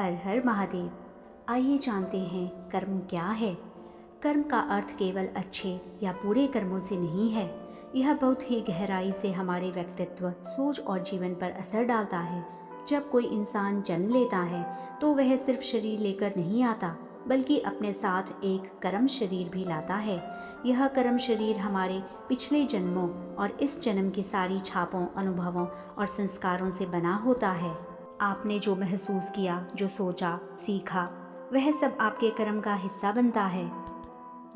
हर हर महादेव। आइए जानते हैं कर्म क्या है। कर्म का अर्थ केवल अच्छे या बुरे कर्मों से नहीं है। यह बहुत ही गहराई से हमारे व्यक्तित्व, सोच और जीवन पर असर डालता है। जब कोई इंसान जन्म लेता है तो वह सिर्फ शरीर लेकर नहीं आता, बल्कि अपने साथ एक कर्म शरीर भी लाता है। यह कर्म शरीर हमारे पिछले जन्मों और इस जन्म की सारी छापों, अनुभवों और संस्कारों से बना होता है। आपने जो महसूस किया, जो सोचा, सीखा, वह सब आपके कर्म का हिस्सा बनता है।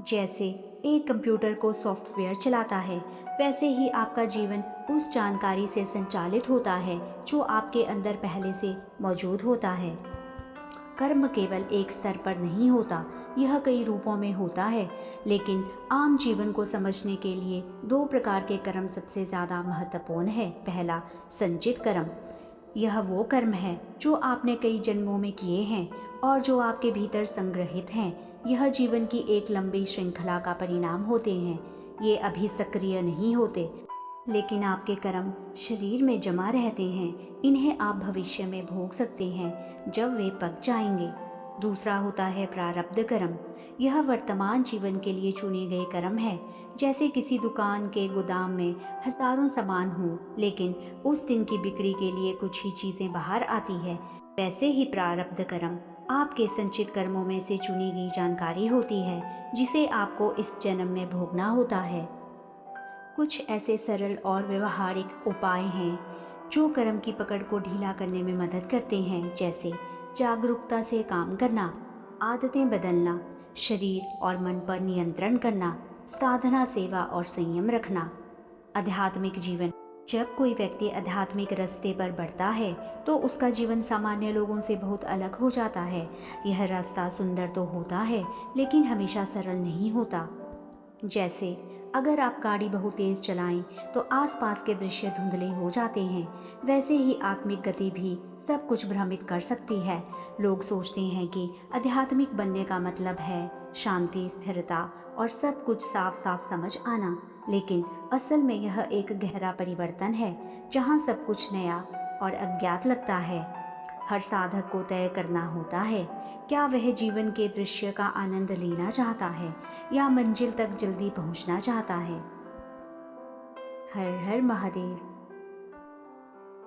जैसे एक कंप्यूटर को सॉफ्टवेयर चलाता है, वैसे ही आपका जीवन उस जानकारी से संचालित होता है जो आपके अंदर पहले से मौजूद होता है। कर्म केवल एक स्तर पर नहीं होता, यह कई रूपों में होता है। लेकिन आम जीवन को समझने के लिए दो प्रकार के कर्म सबसे ज्यादा महत्वपूर्ण है। पहला, संचित कर्म। यह वो कर्म है जो आपने कई जन्मों में किए हैं और जो आपके भीतर संग्रहित हैं। यह जीवन की एक लंबी श्रृंखला का परिणाम होते हैं। ये अभी सक्रिय नहीं होते, लेकिन आपके कर्म शरीर में जमा रहते हैं। इन्हें आप भविष्य में भोग सकते हैं जब वे पक जाएंगे। दूसरा होता है प्रारब्ध कर्म। यह वर्तमान जीवन के लिए चुने गए कर्म है। जैसे किसी दुकान के गोदाम में हजारों सामान हों, लेकिन उस दिन की बिक्री के लिए कुछ ही चीजें बाहर आती है, वैसे ही प्रारब्ध कर्म आपके संचित कर्मों में से चुनी गई जानकारी होती है, जिसे आपको इस जन्म में भोगना होता है। कुछ ऐसे सरल और व्यवहारिक उपाय हैं जो कर्म की पकड़ को ढीला करने में मदद करते हैं। जैसे जागरूकता से काम करना, आदतें बदलना, शरीर और मन पर नियंत्रण करना, साधना, सेवा और संयम रखना। आध्यात्मिक जीवन। जब कोई व्यक्ति आध्यात्मिक रास्ते पर बढ़ता है तो उसका जीवन सामान्य लोगों से बहुत अलग हो जाता है। यह रास्ता सुंदर तो होता है, लेकिन हमेशा सरल नहीं होता। जैसे अगर आप गाड़ी बहुत तेज चलाएं तो आसपास के दृश्य धुंधले हो जाते हैं, वैसे ही आत्मिक गति भी सब कुछ भ्रमित कर सकती है। लोग सोचते हैं कि आध्यात्मिक बनने का मतलब है शांति, स्थिरता और सब कुछ साफ साफ समझ आना, लेकिन असल में यह एक गहरा परिवर्तन है जहाँ सब कुछ नया और अज्ञात लगता है। हर साधक को तय करना होता है, क्या वह जीवन के दृश्य का आनंद लेना चाहता है या मंजिल तक जल्दी पहुंचना चाहता है। हर हर महादेव।